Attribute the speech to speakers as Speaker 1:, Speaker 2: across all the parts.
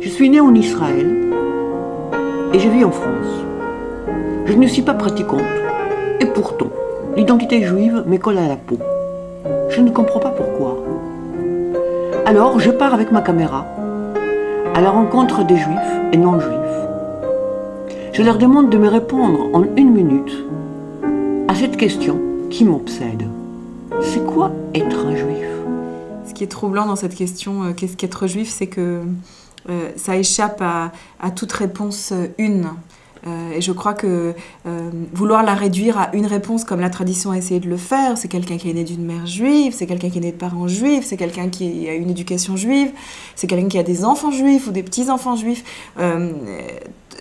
Speaker 1: Je suis née en Israël et je vis en France. Je ne suis pas pratiquante et pourtant, l'identité juive me colle à la peau. Je ne comprends pas pourquoi. Alors, je pars avec ma caméra à la rencontre des juifs et non-juifs. Je leur demande de me répondre en 1 minute à cette question qui m'obsède. C'est quoi être un juif ?
Speaker 2: Ce qui est troublant dans cette question, qu'est-ce qu'être juif, c'est que ça échappe à toute réponse une. Et je crois que vouloir la réduire à une réponse comme la tradition a essayé de le faire, c'est quelqu'un qui est né d'une mère juive, c'est quelqu'un qui est né de parents juifs, c'est quelqu'un qui a une éducation juive, c'est quelqu'un qui a des enfants juifs ou des petits-enfants juifs.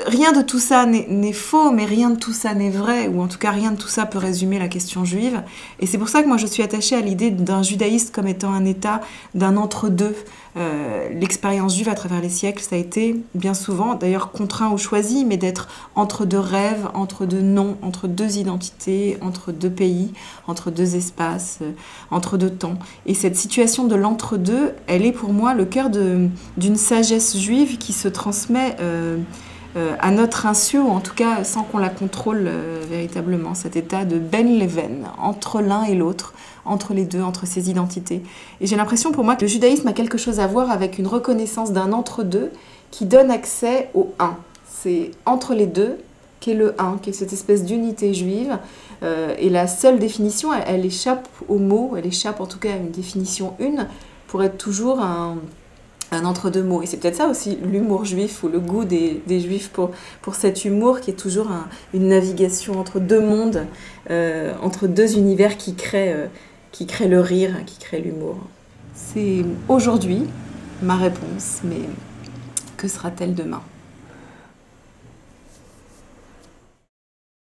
Speaker 2: Rien de tout ça n'est faux, mais rien de tout ça n'est vrai, ou en tout cas rien de tout ça peut résumer la question juive. Et c'est pour ça que moi je suis attachée à l'idée d'un judaïsme comme étant un état d'un entre-deux. L'expérience juive à travers les siècles, ça a été bien souvent, d'ailleurs contraint ou choisi, mais d'être entre deux rêves, entre deux noms, entre deux identités, entre deux pays, entre deux espaces, entre deux temps. Et cette situation de l'entre-deux, elle est pour moi le cœur d'une sagesse juive qui se transmet à notre insu, ou en tout cas sans qu'on la contrôle véritablement, cet état de ben leven, entre l'un et l'autre, entre les deux, entre ces identités. Et j'ai l'impression pour moi que le judaïsme a quelque chose à voir avec une reconnaissance d'un entre-deux qui donne accès au un. C'est entre les deux qu'est le un, qu'est cette espèce d'unité juive. Et la seule définition, elle échappe au mot, elle échappe en tout cas à une définition une, pour être toujours un entre-deux mots. Et c'est peut-être ça aussi l'humour juif ou le goût des juifs pour cet humour qui est toujours une navigation entre deux mondes, entre deux univers qui créent le rire, qui créent l'humour. C'est aujourd'hui ma réponse, mais que sera-t-elle demain ?